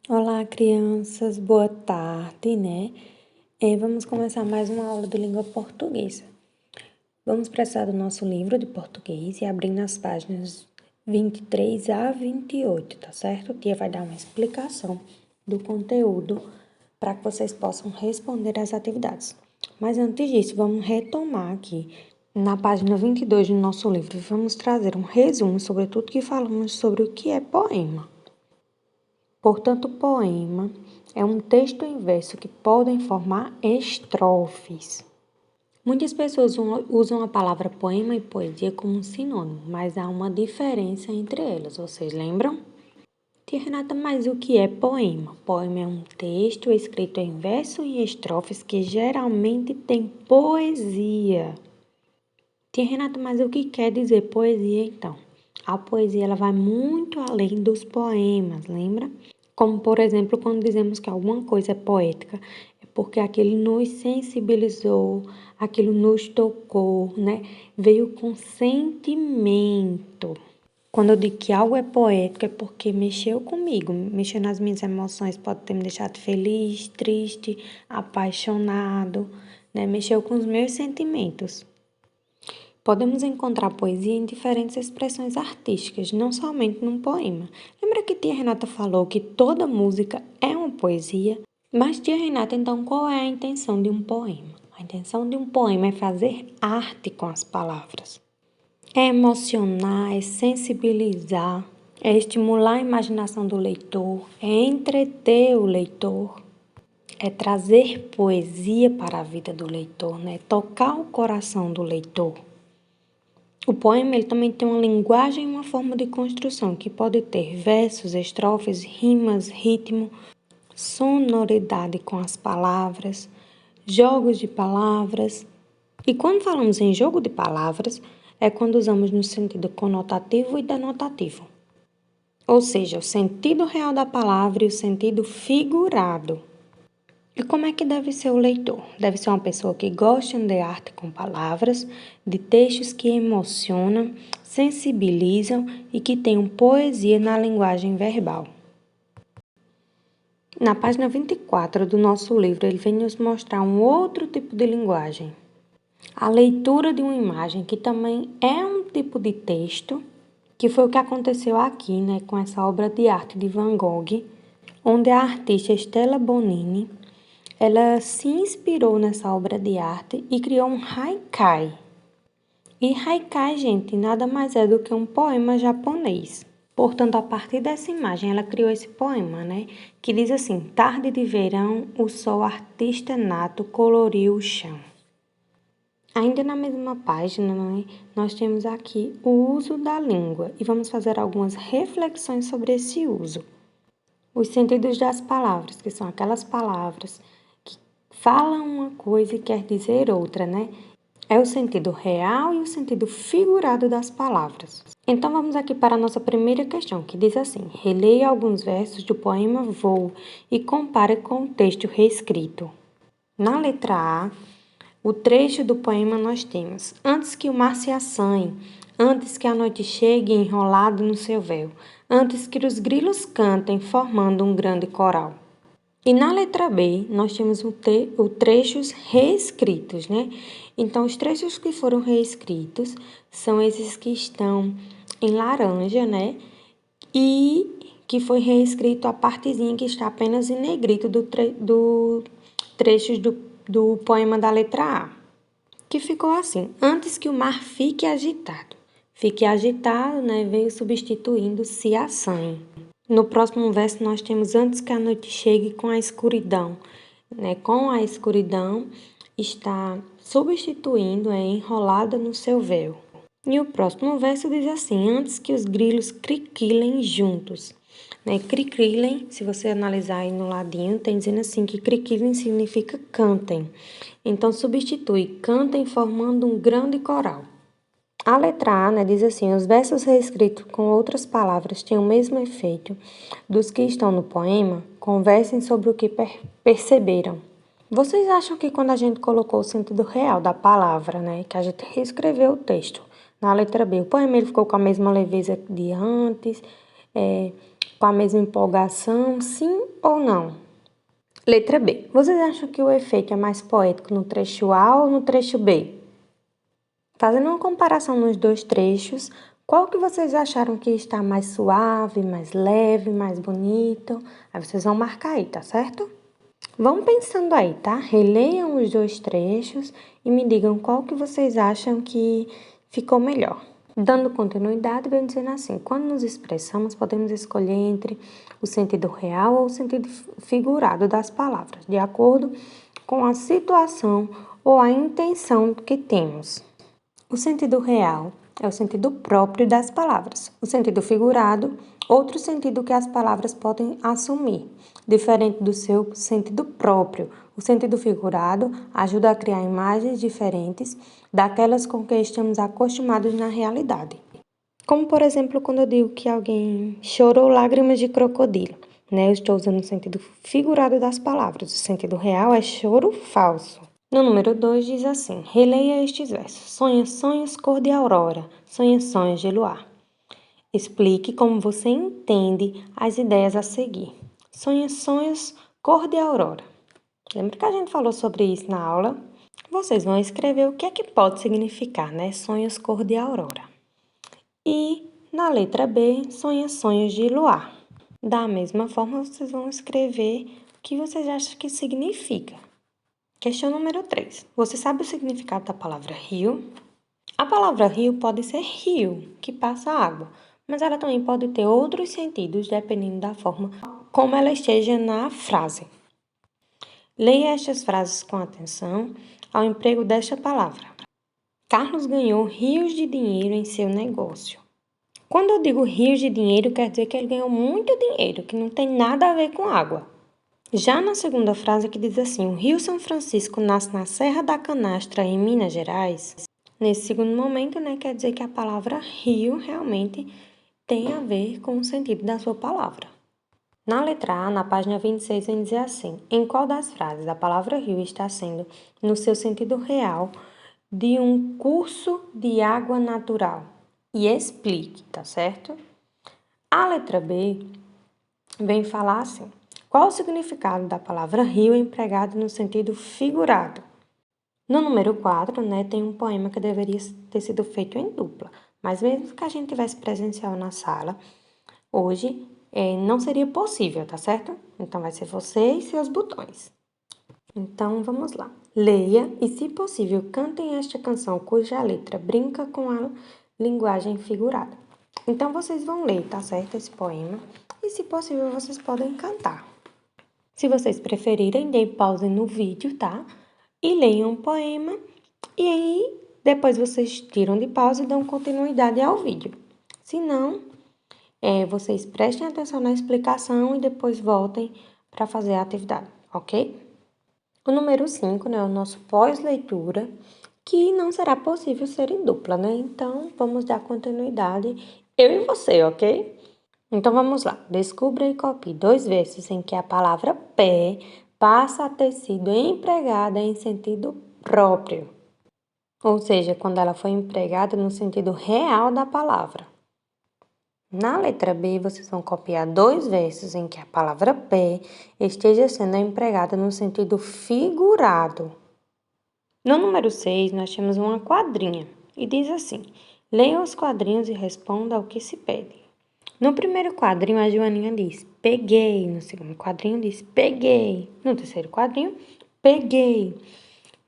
Olá, crianças, boa tarde, né? Vamos começar mais uma aula de língua portuguesa. Vamos precisar do nosso livro de português e abrir nas páginas 23 a 28, tá certo? A tia vai dar uma explicação do conteúdo para que vocês possam responder às atividades. Mas antes disso, vamos retomar aqui na página 22 do nosso livro. Vamos trazer um resumo sobre tudo que falamos sobre o que é poema. Portanto, poema é um texto em verso que podem formar estrofes. Muitas pessoas usam a palavra poema e poesia como um sinônimo, mas há uma diferença entre elas. Vocês lembram? Tia Renata, mas o que é poema? Poema é um texto escrito em verso e estrofes que geralmente tem poesia. Tia Renata, mas o que quer dizer poesia então? A poesia ela vai muito além dos poemas, lembra? Como, por exemplo, quando dizemos que alguma coisa é poética, é porque aquilo nos sensibilizou, aquilo nos tocou, né? Veio com sentimento. Quando eu digo que algo é poético, é porque mexeu comigo, mexeu nas minhas emoções, pode ter me deixado feliz, triste, apaixonado, né? Mexeu com os meus sentimentos. Podemos encontrar poesia em diferentes expressões artísticas, não somente num poema. Lembra que tia Renata falou que toda música é uma poesia? Mas, tia Renata, então qual é a intenção de um poema? A intenção de um poema é fazer arte com as palavras. É emocionar, é sensibilizar, é estimular a imaginação do leitor, é entreter o leitor, é trazer poesia para a vida do leitor, né? Tocar o coração do leitor. O poema ele também tem uma linguagem e uma forma de construção que pode ter versos, estrofes, rimas, ritmo, sonoridade com as palavras, jogos de palavras. E quando falamos em jogo de palavras, é quando usamos no sentido conotativo e denotativo. Ou seja, o sentido real da palavra e o sentido figurado. E como é que deve ser o leitor? Deve ser uma pessoa que goste de arte com palavras, de textos que emocionam, sensibilizam e que tenham poesia na linguagem verbal. Na página 24 do nosso livro, ele vem nos mostrar um outro tipo de linguagem. A leitura de uma imagem, que também é um tipo de texto, que foi o que aconteceu aqui, né, com essa obra de arte de Van Gogh, onde a artista Stella Bonini ela se inspirou nessa obra de arte e criou um haikai. E haikai, gente, nada mais é do que um poema japonês. Portanto, a partir dessa imagem, ela criou esse poema, né? Que diz assim: tarde de verão, o sol artista nato coloriu o chão. Ainda na mesma página, né, nós temos aqui o uso da língua e vamos fazer algumas reflexões sobre esse uso. Os sentidos das palavras, que são aquelas palavras que falam uma coisa e quer dizer outra, né? É o sentido real e o sentido figurado das palavras. Então vamos aqui para a nossa primeira questão, que diz assim: releia alguns versos do poema Voo e compare com o texto reescrito. Na letra A, o trecho do poema nós temos: antes que o mar se assanhe, antes que a noite chegue enrolado no seu véu, antes que os grilos cantem formando um grande coral. E na letra B, nós temos os trechos reescritos, né? Então, os trechos que foram reescritos são esses que estão em laranja, né? E que foi reescrito a partezinha que está apenas em negrito do trechos do poema da letra A, que ficou assim: antes que o mar fique agitado. Fique agitado, né? Veio substituindo se assanhe. No próximo verso, nós temos antes que a noite chegue com a escuridão. Né? Com a escuridão está substituindo, enrolada no seu véu. E o próximo verso diz assim: antes que os grilos criquilem juntos. Né? Criquilem, se você analisar aí no ladinho, tem dizendo assim que criquilem significa cantem. Então, substitui cantem formando um grande coral. A letra A, né, diz assim: os versos reescritos com outras palavras têm o mesmo efeito dos que estão no poema, conversem sobre o que perceberam. Vocês acham que quando a gente colocou o sentido real da palavra, né, que a gente reescreveu o texto na letra B, o poema ele ficou com a mesma leveza de antes, com a mesma empolgação, sim ou não? Letra B. Vocês acham que o efeito é mais poético no trecho A ou no trecho B? Fazendo uma comparação nos dois trechos, qual que vocês acharam que está mais suave, mais leve, mais bonito? Aí vocês vão marcar aí, tá certo? Vão pensando aí, tá? Releiam os dois trechos e me digam qual que vocês acham que ficou melhor. Dando continuidade, vem dizendo assim: quando nos expressamos, podemos escolher entre o sentido real ou o sentido figurado das palavras, de acordo com a situação ou a intenção que temos. O sentido real é o sentido próprio das palavras. O sentido figurado, outro sentido que as palavras podem assumir, diferente do seu sentido próprio. O sentido figurado ajuda a criar imagens diferentes daquelas com que estamos acostumados na realidade. Como, por exemplo, quando eu digo que alguém chorou lágrimas de crocodilo, né? Eu estou usando o sentido figurado das palavras. O sentido real é choro falso. No número 2 diz assim: releia estes versos. Sonha sonhos cor de aurora, sonha sonhos de luar. Explique como você entende as ideias a seguir. Sonha sonhos cor de aurora. Lembra que a gente falou sobre isso na aula? Vocês vão escrever o que é que pode significar, né? Sonhos cor de aurora. E na letra B, sonha sonhos de luar. Da mesma forma, vocês vão escrever o que vocês acham que significa. Questão número 3. Você sabe o significado da palavra rio? A palavra rio pode ser rio, que passa água, mas ela também pode ter outros sentidos dependendo da forma como ela esteja na frase. Leia estas frases com atenção ao emprego desta palavra. Carlos ganhou rios de dinheiro em seu negócio. Quando eu digo rios de dinheiro, quer dizer que ele ganhou muito dinheiro, que não tem nada a ver com água. Já na segunda frase que diz assim: o Rio São Francisco nasce na Serra da Canastra, em Minas Gerais. Nesse segundo momento, né, quer dizer que a palavra rio realmente tem a ver com o sentido da sua palavra. Na letra A, na página 26, vem dizer assim: em qual das frases a palavra rio está sendo, no seu sentido real, de um curso de água natural? E explique, tá certo? A letra B vem falar assim: qual o significado da palavra rio empregado no sentido figurado? No número 4, né, tem um poema que deveria ter sido feito em dupla, mas mesmo que a gente tivesse presencial na sala, hoje não seria possível, tá certo? Então vai ser você e seus botões. Então vamos lá. Leia e, se possível, cantem esta canção cuja letra brinca com a linguagem figurada. Então vocês vão ler, tá certo, esse poema, e se possível vocês podem cantar. Se vocês preferirem, deem pausa no vídeo, tá? E leiam o poema, e aí depois vocês tiram de pausa e dão continuidade ao vídeo. Se não, vocês prestem atenção na explicação e depois voltem para fazer a atividade, ok? O número 5, né, é o nosso pós-leitura, que não será possível ser em dupla, né? Então, vamos dar continuidade, eu e você, ok? Então, vamos lá. Descubra e copie 2 versos em que a palavra pé passa a ter sido empregada em sentido próprio, ou seja, quando ela foi empregada no sentido real da palavra. Na letra B, vocês vão copiar 2 versos em que a palavra pé esteja sendo empregada no sentido figurado. No número 6, nós temos uma quadrinha e diz assim: leia os quadrinhos e responda ao que se pede. No primeiro quadrinho, a Joaninha diz, peguei. No segundo quadrinho, diz, peguei. No terceiro quadrinho, peguei.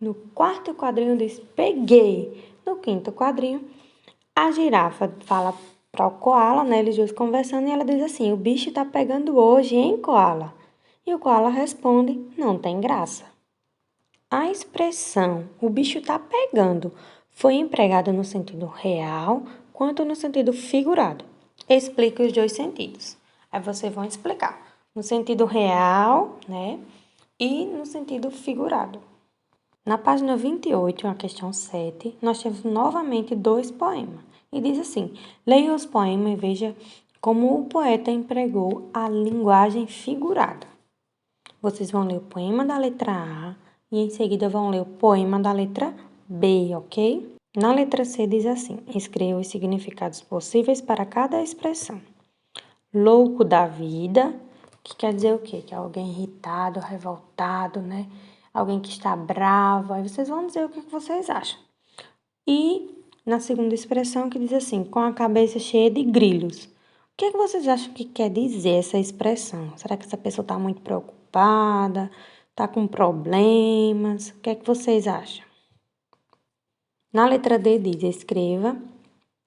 No quarto quadrinho, diz, peguei. No quinto quadrinho, a girafa fala para o koala, né? Eles dois conversando, e ela diz assim, o bicho tá pegando hoje, hein, koala? E o koala responde, não tem graça. A expressão, o bicho tá pegando, foi empregada no sentido real quanto no sentido figurado. Explique os dois sentidos. Aí vocês vão explicar no sentido real, né? E no sentido figurado. Na página 28, a questão 7, nós temos novamente 2 poemas. E diz assim: leia os poemas e veja como o poeta empregou a linguagem figurada. Vocês vão ler o poema da letra A e em seguida vão ler o poema da letra B, ok? Na letra C diz assim: escreva os significados possíveis para cada expressão. Louco da vida, que quer dizer o quê? Que é alguém irritado, revoltado, né? Alguém que está bravo. Aí vocês vão dizer o que vocês acham. E na segunda expressão que diz assim, com a cabeça cheia de grilhos. O que vocês acham que quer dizer essa expressão? Será que essa pessoa está muito preocupada? Está com problemas? O que é que vocês acham? Na letra D diz, escreva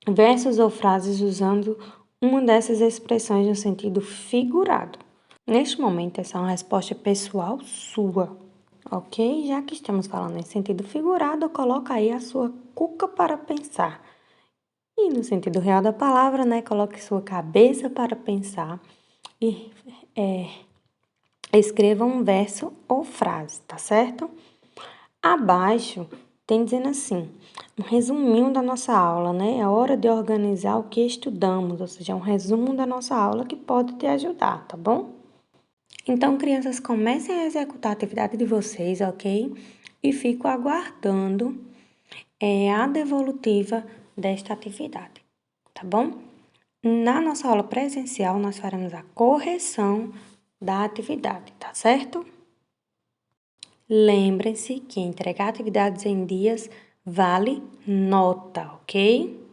versos ou frases usando uma dessas expressões no sentido figurado. Neste momento, essa é uma resposta pessoal sua, ok? Já que estamos falando em sentido figurado, coloca aí a sua cuca para pensar. E no sentido real da palavra, né? Coloque sua cabeça para pensar e escreva um verso ou frase, tá certo? Abaixo tem dizendo assim, um resuminho da nossa aula, né? É hora de organizar o que estudamos, ou seja, é um resumo da nossa aula que pode te ajudar, tá bom? Então, crianças, comecem a executar a atividade de vocês, ok? E fico aguardando a devolutiva desta atividade, tá bom? Na nossa aula presencial, nós faremos a correção da atividade, tá certo? Lembrem-se que entregar atividades em dias vale nota, ok?